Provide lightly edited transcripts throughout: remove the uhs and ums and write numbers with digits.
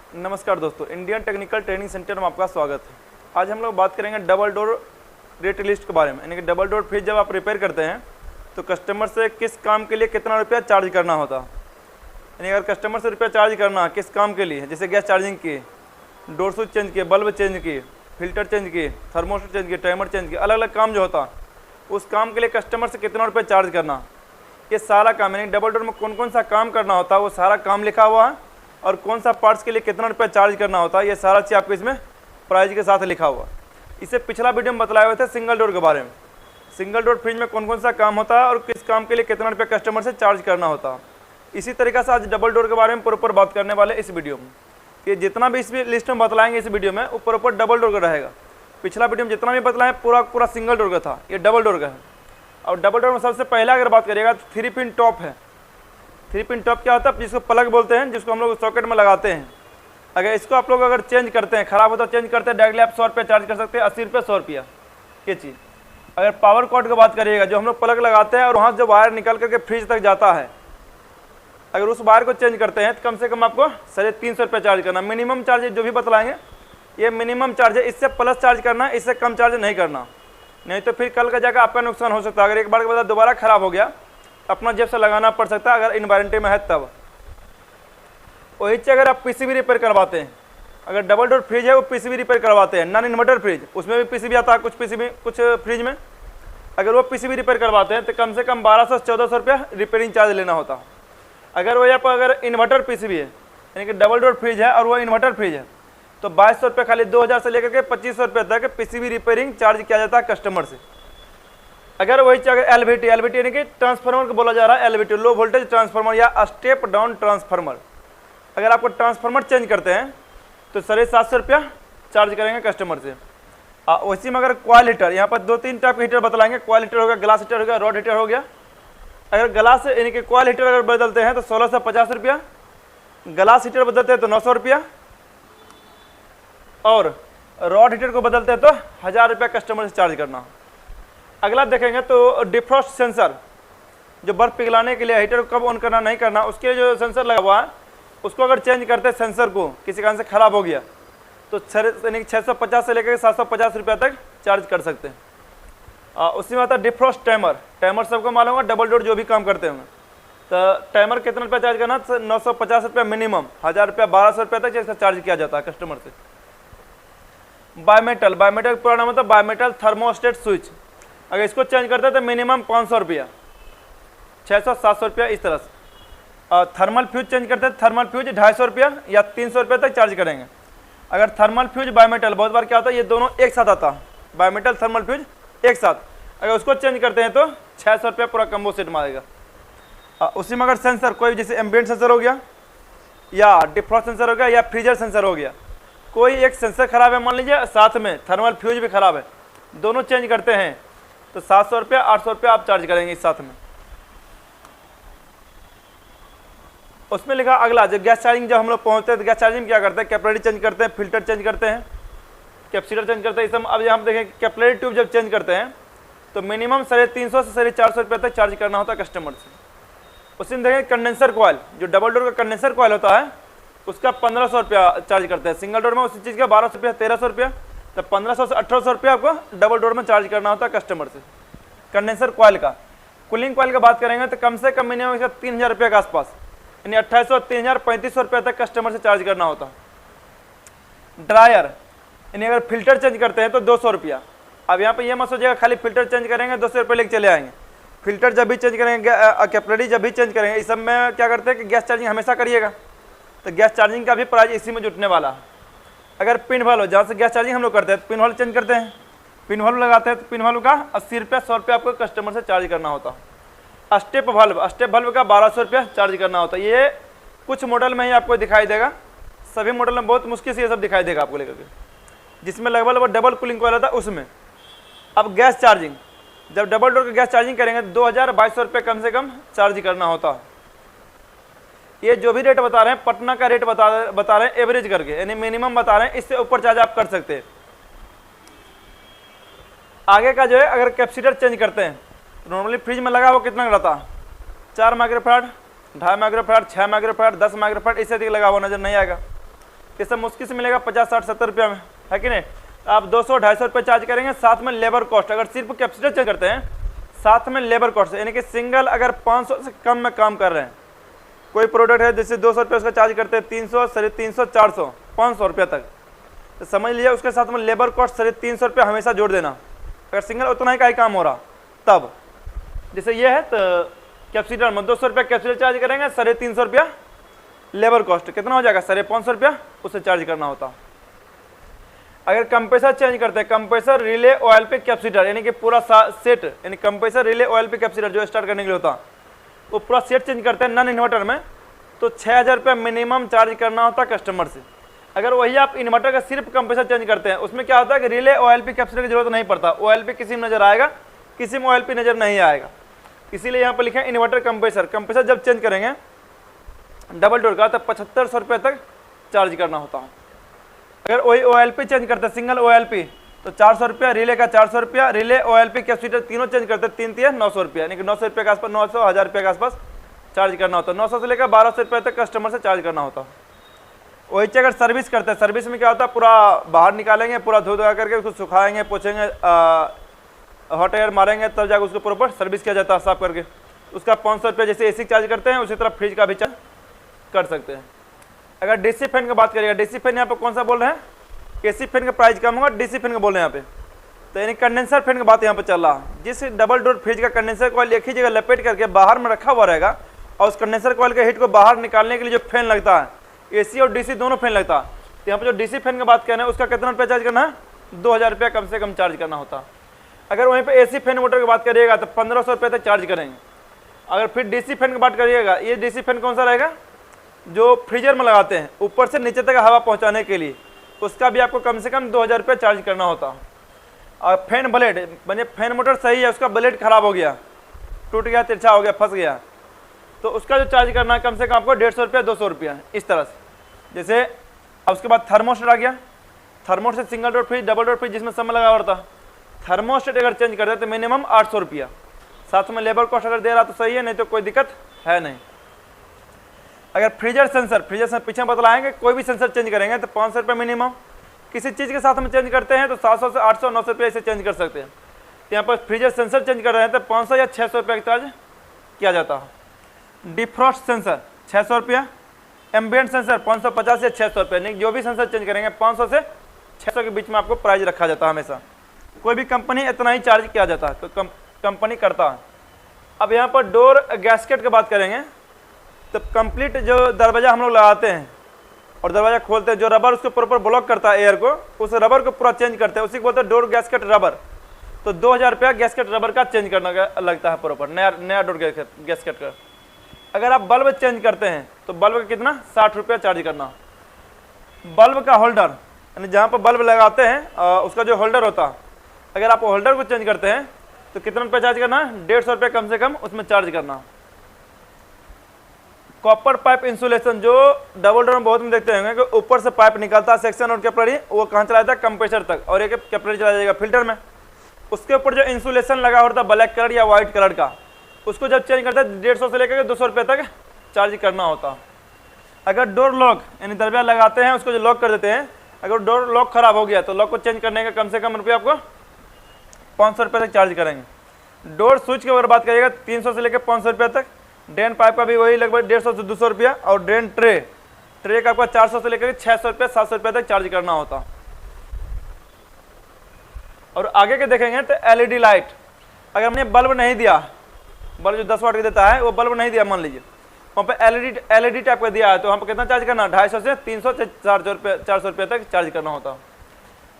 नमस्कार दोस्तों, Indian technical training centre में आपका स्वागत है। आज हम लोग बात करेंगे डबल डोर रेट लिस्ट के बारे में। यानी कि डबल डोर फ्रिज जब आप रिपेयर करते हैं तो कस्टमर से किस काम के लिए कितना रुपया चार्ज करना होता है। यानी अगर कस्टमर से रुपया चार्ज करना किस काम के लिए, जैसे गैस चार्जिंग की, डोर स्विच चेंज किए, बल्ब चेंज किए, फिल्टर चेंज किए, थर्मोस्टेट चेंज किए, टाइमर चेंज किए, अलग अलग काम जो होता उस काम के लिए कस्टमर से कितना रुपया चार्ज करना, ये सारा काम, यानी डबल डोर में कौन कौन सा काम करना होता है वो सारा काम लिखा हुआ है। और कौन सा पार्ट्स के लिए कितना रुपया चार्ज करना होता है ये सारा चीज़ आपको इसमें प्राइस के साथ लिखा हुआ। इसे पिछला वीडियो में बताए हुए थे सिंगल डोर के बारे में। सिंगल डोर फ्रिज में कौन कौन सा काम होता है और किस काम के लिए कितना रुपया कस्टमर से चार्ज करना होता है। इसी तरीके से आज डबल डोर के बारे में प्रॉपर बात करने वाले इस वीडियो में। कि जितना भी इस लिस्ट में बतलाएंगे इस वीडियो में वो प्रॉपर डबल डोर का रहेगा। पिछला वीडियो में जितना भी बतलाएं पूरा सिंगल डोर का था, ये डबल डोर का है। और डबल डोर में सबसे पहले अगर बात करिएगा तो 3 पिन टॉप है। 3 पिन टॉप क्या होता है, जिसको प्लग बोलते हैं, जिसको हम लोग सॉकेट में लगाते हैं। अगर इसको आप लोग अगर चेंज करते हैं, ख़राब होता है चेंज करते हैं, डायरेक्टली आप 100 रुपये चार्ज कर सकते हैं, 80 रुपये 100 रुपया ये चीज़। अगर पावर कॉर्ड की बात करिएगा, जो हम लोग प्लग लगाते हैं और वहाँ से जो वायर निकल करके फ्रिज तक जाता है, अगर उस वायर को चेंज करते हैं तो कम से कम आपको 350 रुपये चार्ज करना। मिनिमम चार्ज जो भी बतलाएंगे ये मिनिमम चार्ज है, इससे प्लस चार्ज करना है, इससे कम चार्ज नहीं करना। नहीं तो फिर कल का जाकर आपका नुकसान हो सकता है। अगर एक बार के बाद दोबारा ख़राब हो गया अपना जेब से लगाना पड़ सकता है, अगर इन वारंटी में है तब। वही चीज़ अगर आप पीसीबी रिपेयर करवाते हैं, अगर डबल डोर फ्रिज है वो पीसीबी रिपेयर करवाते हैं, नॉन इन्वर्टर फ्रिज, उसमें भी पीसीबी आता है, कुछ फ्रिज में अगर वो पीसीबी रिपेयर करवाते हैं तो कम से कम 1200 से 1400 रुपया रिपेयरिंग चार्ज लेना होता है। अगर वो यहाँ पर अगर इन्वर्टर पीसीबी है, यानी कि डबल डोर फ्रिज है और वो इन्वर्टर फ्रिज है, तो 2200 रुपये खाली 2000 से लेकर के 2500 रुपये तक पीसीबी रिपेयरिंग चार्ज किया जाता है कस्टमर से। अगर वही अगर एलवीटी यानी कि ट्रांसफार्मर को बोला जा रहा है, एलवीटी लो वोल्टेज ट्रांसफार्मर या स्टेप डाउन ट्रांसफार्मर, अगर आपको ट्रांसफार्मर चेंज करते हैं तो 750 रुपया चार्ज करेंगे कस्टमर से। उसी में अगर कॉइल हीटर, यहाँ पर 2-3 टाइप के हीटर बतलाएंगे। कॉइल हीटर हो गया, ग्लास हीटर हो गया, रॉड हीटर हो गया। अगर ग्लास यानी कि कॉइल हीटर अगर बदलते हैं तो 1650 रुपया, ग्लास हीटर बदलते हैं तो 900 रुपया, और रॉड हीटर को बदलते हैं तो 1000 रुपया कस्टमर से चार्ज करना। अगला देखेंगे तो डिफ्रॉस्ट सेंसर, जो बर्फ पिघलाने के लिए हीटर को कब ऑन करना नहीं करना, उसके जो सेंसर लगा हुआ है उसको अगर चेंज करते हैं, सेंसर को किसी कारण से ख़राब हो गया तो 650 से लेकर 750 रुपया तक चार्ज कर सकते हैं। उसी में आता है डिफ्रॉस्ट टाइमर। टाइमर सबको मालूम होगा, डबल डोर जो भी काम करते होंगे। तो टाइमर कितना रुपया चार्ज करना, 950 रुपया मिनिमम, 1000 रुपया 1200 रुपया तक इसका चार्ज किया जाता है कस्टमर से। बायोमेटल पूरा नाम होता है बायोमेटल थर्मोस्टेट स्विच। अगर इसको चेंज करते हैं तो मिनिमम 500 रुपया, 600-700 रुपया इस तरह से। थर्मल फ्यूज चेंज करते हैं, थर्मल फ्यूज 250 रुपया या 300 रुपये तक चार्ज करेंगे। अगर थर्मल फ्यूज बायोमेटल, बहुत बार क्या होता है ये दोनों एक साथ आता है, बायोमेटल थर्मल फ्यूज एक साथ, अगर उसको चेंज करते हैं तो 600 रुपया पूरा कम्बो सेट मारेगा। उसी में अगर सेंसर कोई जैसे एम्बिएंट सेंसर हो गया या डिफ्रॉस्ट सेंसर हो गया या फ्रीजर सेंसर हो गया, कोई एक सेंसर खराब है मान लीजिए, साथ में थर्मल फ्यूज भी खराब है, दोनों चेंज करते हैं तो 700 रुपया 800 रुपया आप चार्ज करेंगे इस साथ में। उसमें लिखा अगला, जब गैस चार्जिंग जब हम लोग पहुँचते हैं तो गैस चार्जिंग क्या करते हैं, कैपिलरी चेंज करते हैं, फिल्टर चेंज करते हैं, कैपेसिटर चेंज करते हैं। इस अब यहाँ देखें कैपिलरी ट्यूब जब चेंज करते हैं तो मिनिमम 350 से 450 रुपये तक चार्ज करना होता है कस्टमर से। उसी में देखें कंडेंसर कॉयल, जो डबल डोर का कंडेंसर कॉयल होता है उसका 1500 रुपया चार्ज करते हैं। सिंगल डोर में उसी चीज़ का 1200 रुपया 1300 रुपया, तो 1500 से 1800 रुपया आपको डबल डोर में चार्ज करना होता है कस्टमर से कंडेंसर कॉयल का। कूलिंग कॉयल का बात करेंगे तो कम से कम मिनिमम इसका 3000 रुपये के आसपास, यानी 2800, 3000, 3500 रुपये तक कस्टमर से चार्ज करना होता है। ड्रायर, यानी अगर फिल्टर चेंज करते हैं तो 200 रुपया। अब यहाँ पे ये मत सोचिएगा खाली फिल्टर चेंज करेंगे 200 रुपये लेके चले आएंगे। फिल्टर जब भी चेंज करेंगे, कैपिलरी जब भी चेंज करेंगे, इस सब में क्या करते हैं कि गैस चार्जिंग हमेशा करिएगा, तो गैस चार्जिंग का भी प्राइस इसी में जुटने वाला है। अगर पिन वाल्व, जहाँ से गैस चार्जिंग हम लोग करते हैं पिन वाल्व चेंज करते हैं, पिन वाल्व लगाते हैं तो पिन वाल्व का 80 रुपया 100 रुपया आपको कस्टमर से चार्ज करना होता है। स्टेप वाल्व का 1200 रुपया चार्ज करना होता है। ये कुछ मॉडल में ही आपको दिखाई देगा, सभी मॉडल में बहुत मुश्किल से ये सब दिखाई देगा आपको लेकर के, जिसमें लगभग डबल कूलिंग कॉइल होता है उसमें। अब गैस चार्जिंग, जब डबल डोर का गैस चार्जिंग करेंगे 2200 रुपये कम से कम चार्ज करना होता है। ये जो भी रेट बता रहे हैं पटना का रेट बता रहे हैं एवरेज करके, यानी मिनिमम बता रहे हैं, इससे ऊपर चार्ज आप कर सकते हैं। आगे का जो है अगर कैपेसिटर चेंज करते हैं तो नॉर्मली फ्रिज में लगा हुआ कितना रहता है, 4 माइक्रोफैराड, 2.5 माइक्रोफैराड, 6 माइक्रोफैराड, 10 माइक्रोफैराड, इससे अधिक लगा हुआ नजर नहीं आएगा। ये सब मुश्किल से मिलेगा 50, 60, 70 रुपया में, है कि नहीं। आप 200, 250 रुपये चार्ज करेंगे, साथ में लेबर कॉस्ट। अगर सिर्फ कैपेसिटर चेंज करते हैं साथ में लेबर कॉस्ट, यानी कि सिंगल अगर 500 से कम में काम कर रहे हैं, कोई प्रोडक्ट है जैसे 200 रुपये उसका चार्ज करते हैं, 300, 350, 400, 500 रुपये तक, तो समझ लीजिए उसके साथ में लेबर कॉस्ट 350 रुपये हमेशा जोड़ देना। अगर सिंगल उतना ही का ही काम हो रहा तब, जैसे ये है तो कैपेसिटर में 200 रुपये कैपेसिटर चार्ज करेंगे, 350 रुपया लेबर कॉस्ट, कितना हो जाएगा 550 रुपया उसे चार्ज करना होता। अगर कंप्रेसर चेंज करते हैं, कंप्रेसर रिले ऑयल पे कैपेसिटर, यानी कि पूरा सेट, यानी कंप्रेसर रिले ऑयल पे कैपेसिटर जो स्टार्ट करने के लिए होता वो पूरा सेट चेंज करते हैं नॉन इन्वर्टर में, तो 6000 रुपये मिनिमम चार्ज करना होता कस्टमर से। अगर वही आप इन्वर्टर का सिर्फ कंप्रेसर चेंज करते हैं, उसमें क्या होता है कि रिले ऑयल पे कैपेसिटर की जरूरत नहीं पड़ता, ऑयल पे किसी में नजर आएगा, किसी में ऑयल पे नजर नहीं आएगा। इसीलिए यहाँ पर लिखा है इन्वर्टर कंप्रेसर। कंप्रेसर जब चेंज करेंगे डबल डोर का, तब 7500 रुपये तक चार्ज करना होता है। अगर वही OLP चेंज करते हैं सिंगल OLP, तो 400 रुपया, रिले का 400 रुपया, रिले OLP कैपेसिटर तीनों चेंज करते हैं, 3 900 रुपया, यानी कि 900 रुपये के आसपास, 900 1000 रुपये के आसपास चार्ज करना होता है। 900 से लेकर 1200 रुपये तक कस्टमर से चार्ज करना होता है। वही चीज़ अगर सर्विस करते हैं, सर्विस में क्या होता है, पूरा बाहर निकालेंगे, पूरा धो धोया करके उसको सुखाएंगे, पोछेंगे, हॉट एयर मारेंगे, तब जाकर उसको प्रॉपर सर्विस किया जाता है साफ करके, उसका 500 रुपये जैसे AC चार्ज करते हैं उसी तरह फ्रिज का भी चार्ज कर सकते हैं। अगर DC फैन की बात करिएगा, DC फैन यहाँ पर कौन सा बोल रहे हैं, AC फैन का प्राइस कम होगा, DC फैन का बोल रहे हैं यहाँ पे, तो यानी कंडेंसर फैन की बात यहाँ पे चल रहा है। जिस डबल डोर फ्रिज का कंडेंसर कॉइल एक ही जगह लपेट करके बाहर में रखा हुआ रहेगा, और उस कंडेंसर कॉइल के हीट को बाहर निकालने के लिए जो फैन लगता है, AC और DC दोनों फैन लगता है, तो यहाँ पर जो DC फैन की बात कर रहे हैं उसका कितना रुपया चार्ज करना है, 2000 रुपया कम से कम चार्ज करना होता। अगर वहीं पर AC फैन मोटर की बात करिएगा तो 1500 रुपये तक चार्ज करेंगे। अगर फिर DC फैन की बात करिएगा, ये DC फैन कौन सा रहेगा, जो फ्रीजर में लगाते हैं ऊपर से नीचे तक हवा पहुंचाने के लिए, उसका भी आपको कम से कम 2000 रुपये चार्ज करना होता। और फैन ब्लेड, बने फैन मोटर सही है, उसका ब्लेड खराब हो गया, टूट गया, तिरछा हो गया, फंस गया, तो उसका जो चार्ज करना है कम से कम आपको 150 रुपया, 200 रुपया, इस तरह से। जैसे अब उसके बाद थर्मोस्टेट आ गया। Thermostat single door fridge, double door fridge जिसमें समय लगा हुआ था, थर्मोस्टेट अगर चेंज करते हैं तो मिनिमम 800 रुपया, साथ में लेबर कॉस्ट अगर दे रहा तो सही है, नहीं तो कोई दिक्कत है नहीं। अगर फ्रीजर सेंसर, फ्रीजर से पीछे बतलाएंगे, कोई भी सेंसर चेंज करेंगे तो 500 रुपये मिनिमम, किसी चीज़ के साथ में चेंज करते हैं तो 700 से 800, 900 रुपये ऐसे चेंज कर सकते हैं। तो यहाँ पर फ्रीजर सेंसर चेंज कर रहे हैं तो 500 या 600 रुपये का चार्ज किया जाता है। डिफ्रॉस्ट सेंसर 600 रुपया, एम्बिएंट सेंसर 550 से 600 रुपये, नहीं जो भी सेंसर चेंज करेंगे 500 से 600 के बीच में आपको प्राइस रखा जाता है हमेशा। कोई भी कंपनी इतना ही चार्ज किया जाता है, तो कंपनी करता है। अब यहाँ पर डोर गैस्केट की बात करेंगे तो कंप्लीट जो दरवाज़ा हम लोग लगाते हैं और दरवाज़ा खोलते हैं, जो रबर उसको प्रॉपर ब्लॉक करता है एयर को, उस रबर को पूरा चेंज करते हैं, उसी को बोलते हैं डोर गैस्केट रबर। तो 2000 रुपया गैस्केट रबर का चेंज करना लगता है प्रॉपर, नया डोर गैस्केट का। अगर आप बल्ब चेंज करते हैं तो बल्ब का कितना, 60 रुपया चार्ज करना। बल्ब का होल्डर, यानी जहाँ पर बल्ब लगाते हैं उसका जो होल्डर होता है, अगर आप होल्डर को चेंज करते हैं तो कितना रुपया चार्ज करना है, 150 रुपये कम से कम उसमें चार्ज करना। कॉपर पाइप इंसुलेशन, जो डबल डोर में बहुत में देखते होंगे कि ऊपर से पाइप निकलता है सेक्शन और कैपिलरी, वो कहाँ चला जाता है, कंप्रेसर तक, और एक कैपिलरी चला जाएगा फिल्टर में। उसके ऊपर जो इंसुलेशन लगा होता है ब्लैक कलर या व्हाइट कलर का, उसको जब चेंज करता है 150 से लेकर 200 रुपये तक चार्ज करना होता। अगर डोर लॉक यानी दरवाजा लगाते हैं उसको जो लॉक कर देते हैं, अगर डोर लॉक खराब हो गया तो लॉक को चेंज करने का कम से कम रुपये आपको 500 रुपये तक चार्ज करेंगे। डोर स्विच की अगर बात करिएगा 300 से लेकर 500 रुपये तक। ड्रेन पाइप का भी वही लगभग 150 से 200 रुपया, और ड्रेन ट्रे का आपका 400 से लेकर 600 रुपये 700 रुपये तक चार्ज करना होता। और आगे के देखेंगे तो LED लाइट, अगर हमने बल्ब नहीं दिया, बल्ब जो 10 वाट का देता है वो बल्ब नहीं दिया, मान लीजिए वहाँ पे LED टाइप का दिया है, तो वहाँ पर कितना चार्ज करना, 250 से 300 से 400 रुपये तक चार्ज करना होता।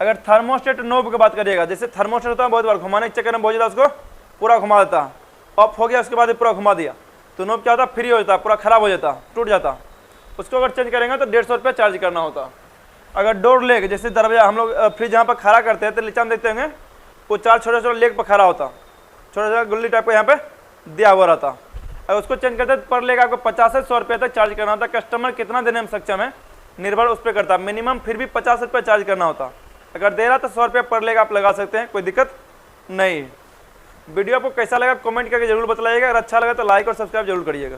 अगर थर्मोस्टेट नोब की बात करिएगा, जैसे थर्मोस्टेट होता है बहुत बार घुमाने के चक्कर में बहुत ज़्यादा उसको पूरा घुमा देता है, ऑफ हो गया उसके बाद पूरा घुमा दिया तो नोब क्या होता है, फ्री हो जाता, पूरा खराब हो जाता, टूट जाता। उसको अगर चेंज करेंगे तो 150 रुपये चार्ज करना होता। अगर डोर लेग, जैसे दरवाजा हम लोग फ्रिज जहाँ पर खड़ा करते हैं तो नीचे हम देखते हैं वो 4 छोटे छोटे लेग पर खड़ा होता, छोटा छोटा गुल्ली टाइप का यहाँ पे दिया हुआ रहता। अगर उसको चेंज करते पर लेग आपको 50 से 100 रुपये तक चार्ज करना होता। कस्टमर कितना देने में सक्षम है निर्भर उस पर करता, मिनिमम फिर भी 50 रुपये चार्ज करना होता। अगर दे रहा तो 100 रुपये पर लेग आप लगा सकते हैं, कोई दिक्कत नहीं। वीडियो आपको कैसा लगा कमेंट करके जरूर बताइएगा, अगर अच्छा लगा तो लाइक और सब्सक्राइब जरूर करिएगा।